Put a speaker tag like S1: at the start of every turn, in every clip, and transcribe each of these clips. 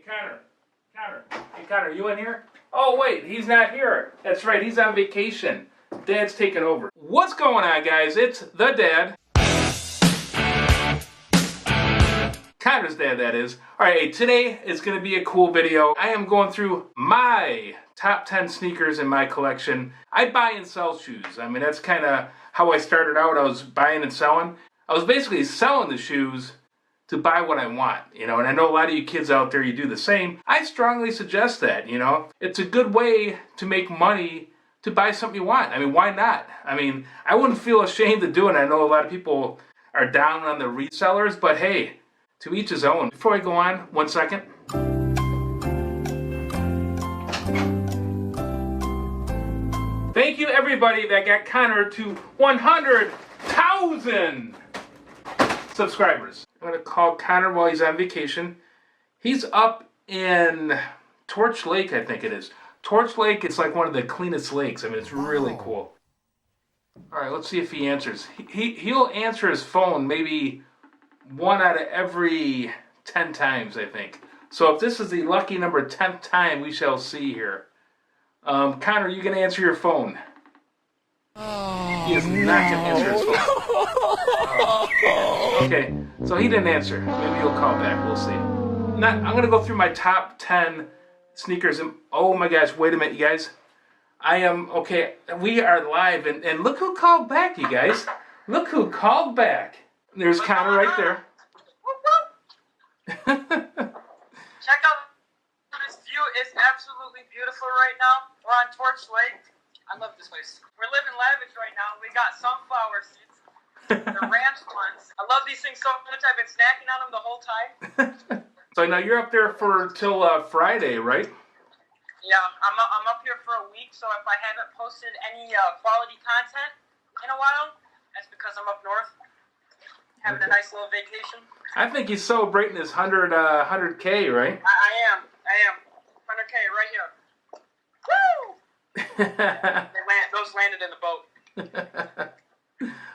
S1: Connor. Hey, Connor, you in here? Oh, wait, he's not here. That's right, he's on vacation. Dad's taking over. What's going on, guys? It's the dad. Connor's dad, that is. Alright, today is going to be a cool video. I am going through my top 10 sneakers in my collection. I buy and sell shoes. I mean, that's kind of how I started out. I was buying and selling. I was basically selling the shoes to buy what I want, you know, and I know a lot of you kids out there, you do the same. I strongly suggest that, you know. It's a good way to make money to buy something you want. I mean, why not? I mean, I wouldn't feel ashamed to do it. I know a lot of people are down on the resellers, but hey, to each his own. Before I go on, 1 second. Thank you everybody that got Connor to 100,000 subscribers. I'm going to call Connor while he's on vacation. He's up in Torch Lake, I think it is. Torch Lake, it's like one of the cleanest lakes. I mean, it's really cool. All right, let's see if he answers. He'll answer his phone maybe 1 out of every 10 times, I think. So if this is the lucky number 10th time, we shall see here. Connor, you can answer your phone. He is not going to answer his phone. Okay, so he didn't answer. Maybe he'll call back. We'll see. I'm going to go through my top 10 sneakers. And oh my gosh, wait a minute, you guys. Okay, we are live. And look who called back, you guys. Look who called back. There's Connor right there.
S2: Check out this view. It's absolutely beautiful right now. We're on Torch Lake. I love this place. We're living lavish right now. We got sunflower seeds. They're ranch ones. I love these things so much. I've been snacking on them the whole time.
S1: So now you're up there till Friday, right?
S2: Yeah, I'm up here for a week. So if I haven't posted any quality content in a while, that's because I'm up north having a nice little vacation.
S1: I think he's celebrating his 100K, right?
S2: I am. 100K right here. Woo! Those landed in the boat.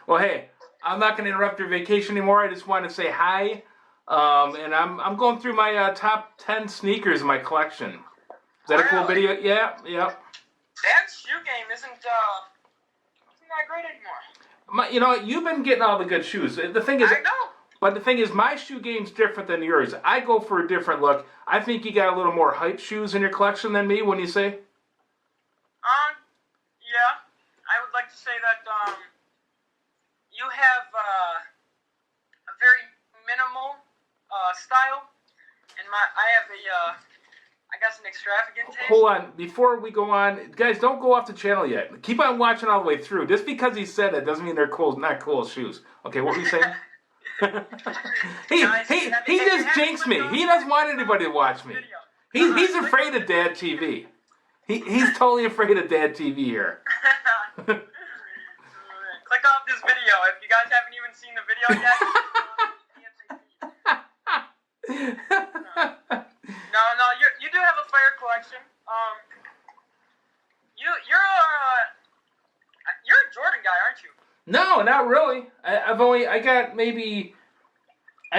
S1: Well, hey, I'm not going to interrupt your vacation anymore. I just want to say hi. And I'm going through my top 10 sneakers in my collection. Is that a cool video? Yeah.
S2: Dad's shoe game isn't that great anymore.
S1: You know, you've been getting all the good shoes. The thing is,
S2: I know.
S1: But the thing is, my shoe game's different than yours. I go for a different look. I think you got a little more hype shoes in your collection than me, wouldn't you say?
S2: Yeah. I would like to say that you have a very minimal style, and I have I guess an extravagant taste.
S1: Hold on, before we go on, guys, don't go off the channel yet. Keep on watching all the way through. Just because he said it doesn't mean they're cool, not cool shoes. Okay, what were you saying? he just jinxed me. He doesn't want anybody to watch me. He's afraid of Dad TV. He's totally afraid of Dad TV here.
S2: Click off this video if you guys haven't even seen the video yet. No, you do have a fire collection. You're a Jordan guy, aren't you?
S1: No, not really. I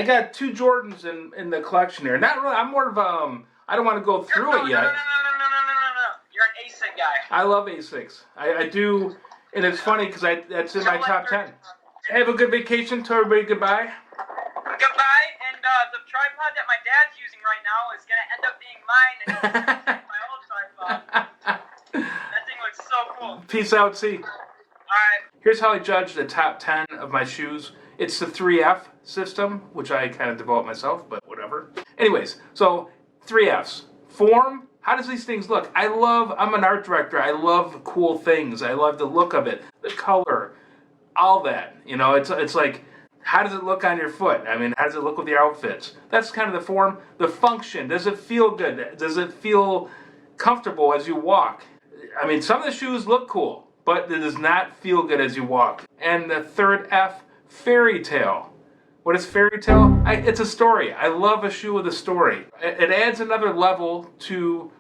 S1: got 2 Jordans in the collection here. Not really. I'm more of I don't want to go through it yet.
S2: No. You're an ASICS guy.
S1: I love ASICS. I do, and it's funny because that's in my top 10. Have a good vacation. Tell everybody goodbye.
S2: Goodbye, and the tripod that my dad's using right now is going to end up being mine, and it's my old tripod. That thing looks so cool.
S1: Peace out, see.
S2: Alright.
S1: Here's how I judge the top 10 of my shoes. It's the 3F system, which I kind of developed myself, but whatever. Anyways, so 3Fs. Form. How does these things look? I'm an art director. I love cool things. I love the look of it, the color, all that. You know, it's like, how does it look on your foot? I mean, how does it look with your outfits? That's kind of the form. The function. Does it feel good? Does it feel comfortable as you walk? I mean, some of the shoes look cool, but it does not feel good as you walk. And the third F, fairy tale. What is fairy tale? It's a story. I love a shoe with a story. It adds another level to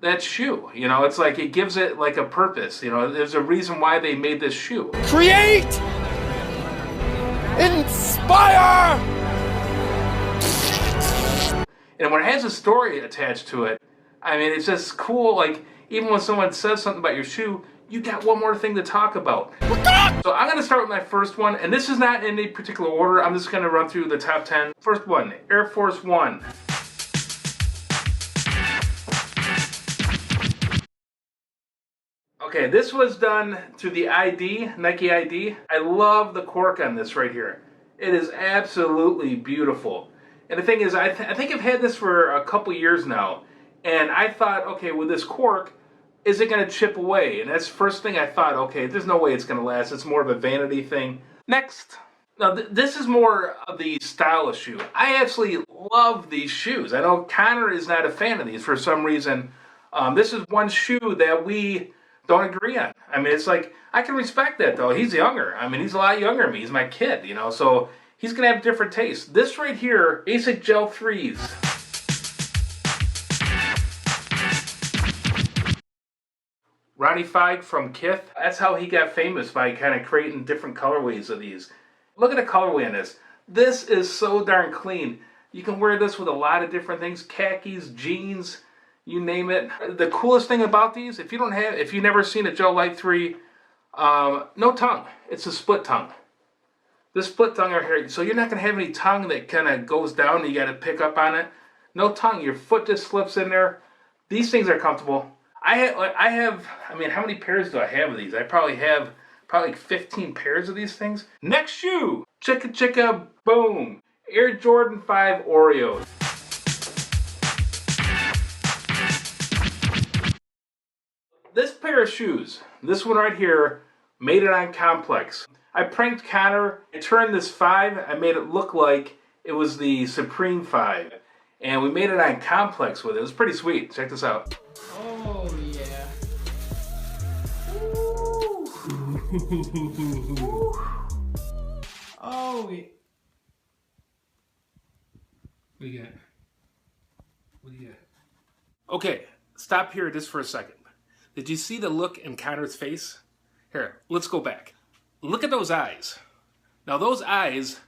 S1: that shoe. You know, it's like it gives it like a purpose. You know, there's a reason why they made this shoe.
S3: Create! Inspire!
S1: And when it has a story attached to it, I mean, it's just cool. Like, even when someone says something about your shoe, you got one more thing to talk about. So I'm going to start with my first one, and this is not in any particular order. I'm just going to run through the top 10. First one, Air Force One. Okay, this was done through the ID, Nike ID. I love the cork on this right here. It is absolutely beautiful. And the thing is, I think I've had this for a couple years now. And I thought, okay, with this cork, is it going to chip away? And that's the first thing I thought, okay, there's no way it's going to last. It's more of a vanity thing. Next. Now, this is more of the stylish shoe. I absolutely love these shoes. I know Connor is not a fan of these for some reason. This is one shoe that we don't agree on. I mean, it's like, I can respect that, though. He's younger. I mean, he's a lot younger than me. He's my kid, you know, so he's going to have different tastes. This right here, ASICS Gel 3s. Ronnie Feig from Kith, that's how he got famous, by kind of creating different colorways of these. Look at the colorway on this. This is so darn clean. You can wear this with a lot of different things, khakis, jeans, you name it. The coolest thing about these, if you've never seen a Gel LYTE 3, no tongue. It's a split tongue. This split tongue right here, so you're not going to have any tongue that kind of goes down and you got to pick up on it. No tongue. Your foot just slips in there. These things are comfortable. I mean, how many pairs do I have of these? I probably have like 15 pairs of these things. Next shoe, chicka chicka boom, Air Jordan 5 OREOS. This pair of shoes, this one right here, made it on Complex. I pranked Connor. I turned this 5. I made it look like it was the Supreme 5. And we made it on Complex with it. It was pretty sweet. Check this out.
S3: Oh, yeah. Oh, yeah.
S1: What do you got? What do you got? Okay, stop here just for a second. Did you see the look in Connor's face? Here, let's go back. Look at those eyes. Now those eyes,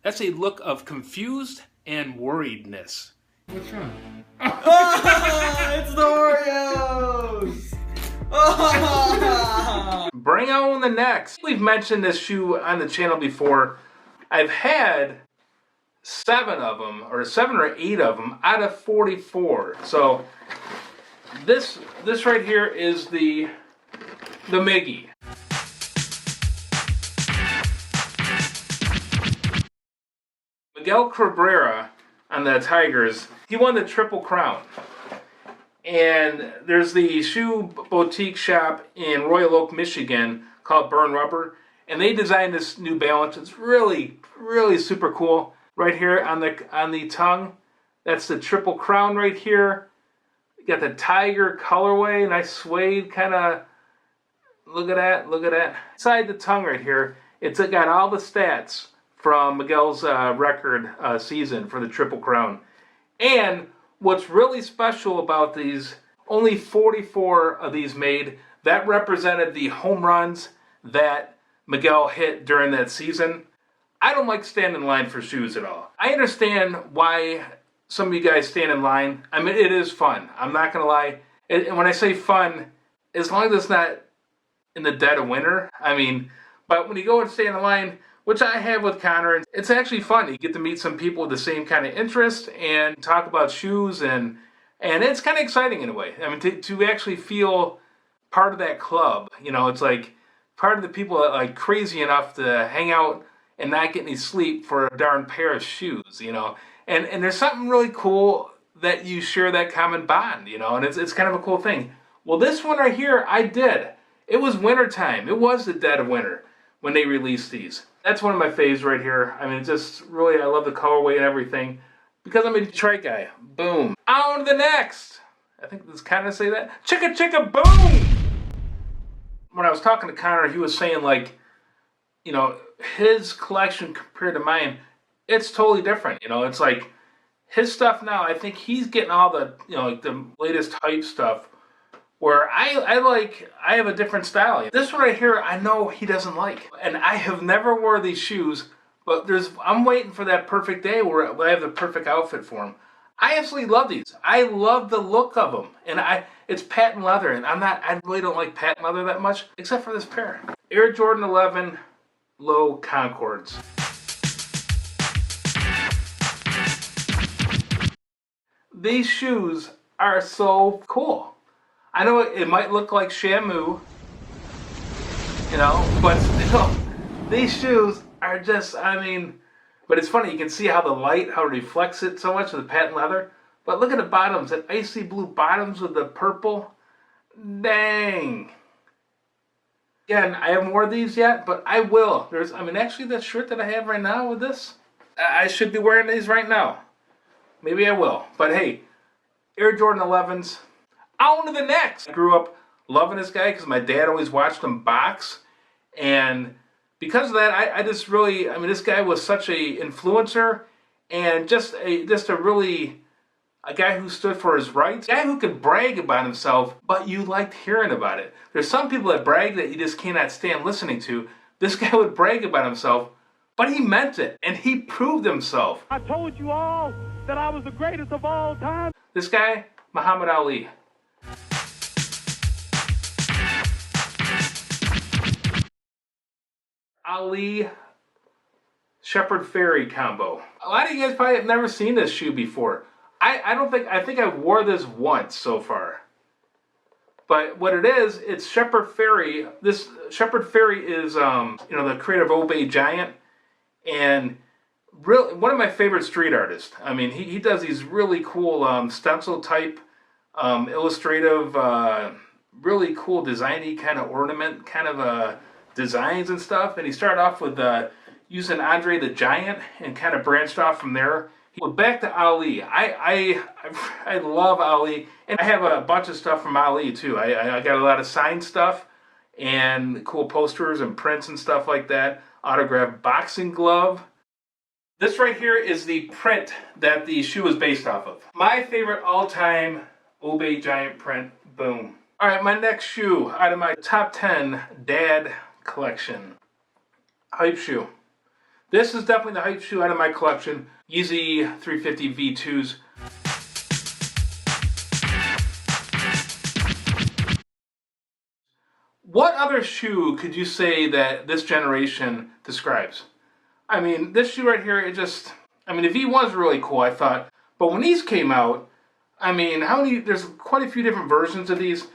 S1: that's a look of confused and worriedness.
S3: What's wrong? It's the Oreos!
S1: Bring on the next. We've mentioned this shoe on the channel before. I've had 7 of them, or 7 or 8 of them out of 44. So this right here is the MIGGY. Miguel Cabrera on the Tigers, he won the Triple Crown. And there's the shoe boutique shop in Royal Oak, Michigan called Burn Rubber. And they designed this New Balance. It's really, really super cool. Right here on the tongue, that's the Triple Crown right here. You got the Tiger colorway, nice suede kind of. Look at that, look at that. Inside the tongue right here, it's got all the stats from Miguel's record season for the Triple Crown. And what's really special about these, only 44 of these made. That represented the home runs that Miguel hit during that season. I don't like standing in line for shoes at all. I understand why some of you guys stand in line. I mean, it is fun. I'm not going to lie. And when I say fun, as long as it's not in the dead of winter, I mean, but when you go and stand in line, which I have with Connor, it's actually fun. You get to meet some people with the same kind of interest and talk about shoes, and it's kind of exciting in a way. I mean, to actually feel part of that club, you know, it's like part of the people that like crazy enough to hang out and not get any sleep for a darn pair of shoes, you know. And there's something really cool that you share that common bond, you know, and it's kind of a cool thing. Well, this one right here, I did. It was wintertime. It was the dead of winter when they released these. That's one of my faves right here. I mean, just really, I love the colorway and everything because I'm a Detroit guy. Boom. On to the next. I think this kind of say that. Chicka chicka boom. When I was talking to Connor, he was saying like, you know, his collection compared to mine, it's totally different. You know, it's like his stuff now, I think he's getting all the, you know, like the latest hype stuff, where I have a different style. This one right here, I know he doesn't like. And I have never wore these shoes, but I'm waiting for that perfect day where I have the perfect outfit for him. I absolutely love these. I love the look of them. And it's patent leather, and I really don't like patent leather that much, except for this pair. Air Jordan 11 Low Concords. These shoes are so cool. I know it might look like Shamu, you know, but still, these shoes are just, I mean, but it's funny, you can see how the light, how it reflects it so much with the patent leather. But look at the bottoms, that icy blue bottoms with the purple. Dang. Again, I haven't worn these yet, but I will. I mean, actually, that shirt that I have right now with this, I should be wearing these right now. Maybe I will. But hey, Air Jordan 11s. On to the next. I grew up loving this guy because my dad always watched him box. And because of that, I just really, I mean, this guy was such a influencer and just a guy who stood for his rights. A guy who could brag about himself, but you liked hearing about it. There's some people that brag that you just cannot stand listening to. This guy would brag about himself, but he meant it, and he proved himself.
S4: I told you all that I was the greatest of all time.
S1: This guy, Muhammad Ali. Ali Shepherd Fairy combo. A lot of you guys probably have never seen this shoe before. I think I wore this once so far. But what it is, it's Shepherd Fairy. This Shepherd Fairy is, you know, the creator of Obey Giant. And really, one of my favorite street artists. I mean, he does these really cool stencil type, illustrative, really cool designy kind of ornament, kind of designs and stuff. And he started off with using Andre the Giant and kind of branched off from there. Well, back to Ali. I love Ali, and I have a bunch of stuff from Ali too. I got a lot of signed stuff and cool posters and prints and stuff like that. Autographed boxing glove. This right here is the print that the shoe is based off of. My favorite all-time Obey Giant print. Boom. All right, my next shoe out of my top 10 dad collection. Hype shoe. This is definitely the hype shoe out of my collection. Yeezy 350 V2s. What other shoe could you say that this generation describes? I mean, this shoe right here, I mean, the V1's really cool, I thought. But when these came out, I mean, there's quite a few different versions of these.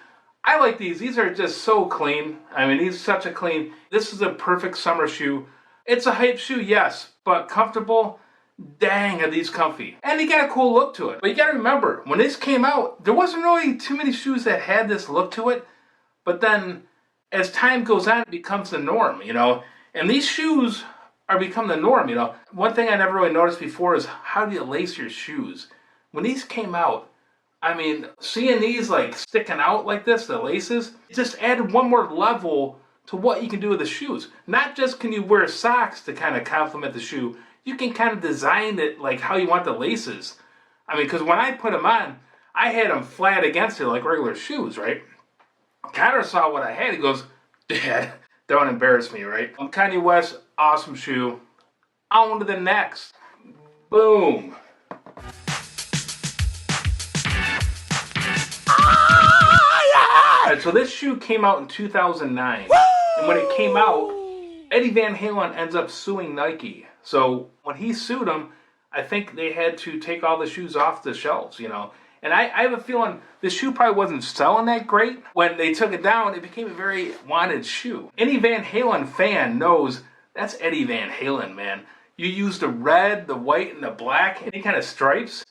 S1: I like these. These are just so clean. I mean, these are such a clean. This is a perfect summer shoe. It's a hype shoe, yes, but comfortable. Dang, are these comfy. And they got a cool look to it. But you gotta remember, when this came out, there wasn't really too many shoes that had this look to it. But then, as time goes on, it becomes the norm, you know. And these shoes are become the norm, you know. One thing I never really noticed before is how do you lace your shoes? When these came out, I mean, seeing these like sticking out like this, the laces, it just added one more level to what you can do with the shoes. Not just can you wear socks to kind of complement the shoe, you can kind of design it like how you want the laces. I mean, because when I put them on, I had them flat against it like regular shoes, right? Connor saw what I had, he goes, Dad, don't embarrass me, right? Kanye West, awesome shoe. On to the next. Boom. Alright, so this shoe came out in 2009. Woo! And when it came out, Eddie Van Halen ends up suing Nike. So when he sued them, I think they had to take all the shoes off the shelves, you know. And I have a feeling this shoe probably wasn't selling that great. When they took it down, it became a very wanted shoe. Any Van Halen fan knows that's Eddie Van Halen, man. You use the red, the white, and the black, any kind of stripes.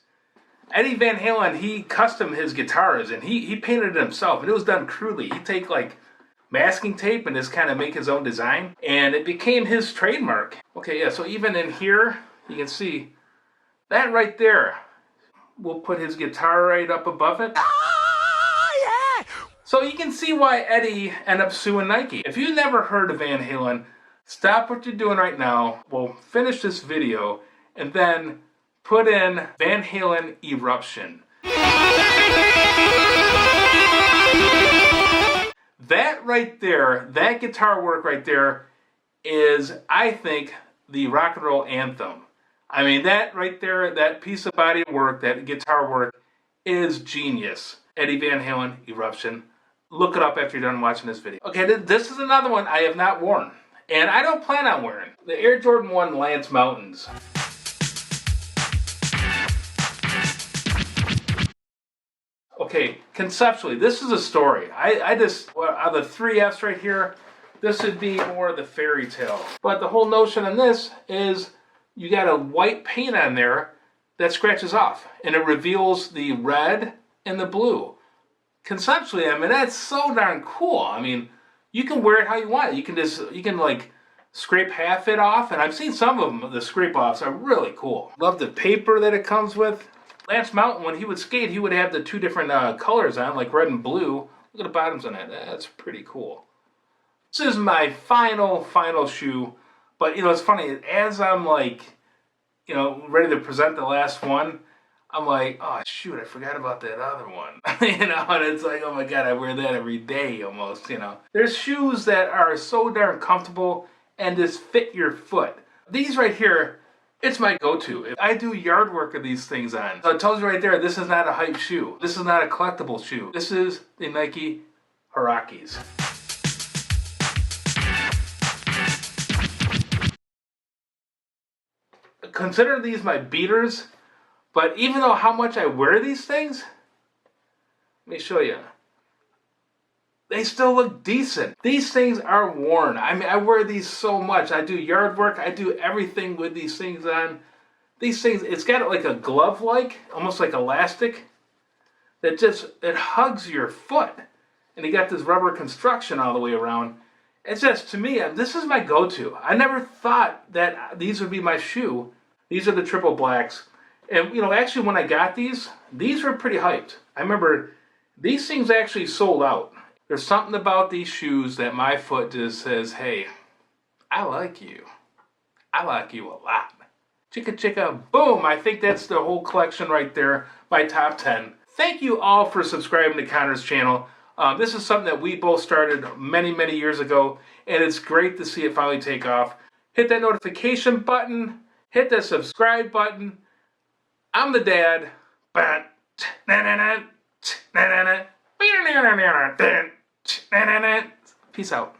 S1: Eddie Van Halen, he custom his guitars, and he painted it himself, and it was done crudely. He'd take like masking tape and just kind of make his own design, and it became his trademark. Okay, yeah, so even in here, you can see that right there. We'll put his guitar right up above it. Oh, yeah! So you can see why Eddie ended up suing Nike. If you've never heard of Van Halen, stop what you're doing right now. We'll finish this video and then put in Van Halen Eruption. That right there, that guitar work right there is, I think, the rock and roll anthem. I mean, that right there, that piece of body work, that guitar work, is genius. Eddie Van Halen, Eruption. Look it up after you're done watching this video. Okay, this is another one I have not worn. And I don't plan on wearing. The Air Jordan 1 Lance Mountains. Okay, conceptually, this is a story. I just, well, out of the 3 Fs right here, this would be more of the fairy tale. But the whole notion on this is you got a white paint on there that scratches off. And it reveals the red and the blue. Conceptually, I mean, that's so darn cool. I mean, you can wear it how you want. You can like scrape half it off. And I've seen some of them, the scrape offs are really cool. Love the paper that it comes with. Lance Mountain, when he would skate, he would have the 2 different colors on, like red and blue. Look at the bottoms on that. That's pretty cool. This is my final shoe. But, you know, it's funny. As I'm, like, you know, ready to present the last one, I'm like, oh, shoot, I forgot about that other one. You know, and it's like, oh, my God, I wear that every day almost, you know. There's shoes that are so darn comfortable and just fit your foot. These right here, it's my go-to. I do yard work of these things on. So it tells you right there, this is not a hype shoe. This is not a collectible shoe. This is the Nike HUARACHEs. Consider these my beaters, but even though how much I wear these things, let me show you. They still look decent. These things are worn. I mean, I wear these so much. I do yard work. I do everything with these things on. These things, it's got like a glove-like, almost like elastic, that just, it hugs your foot. And you got this rubber construction all the way around. It's just, to me, this is my go-to. I never thought that these would be my shoe. These are the triple blacks. And, you know, actually when I got these were pretty hyped. I remember these things actually sold out. There's something about these shoes that my foot just says, hey, I like you. I like you a lot. Chicka chicka, boom. I think that's the whole collection right there, my top 10. Thank you all for subscribing to Connor's channel. This is something that we both started many, many years ago, and it's great to see it finally take off. Hit that notification button. Hit that subscribe button. I'm the dad. Peace out.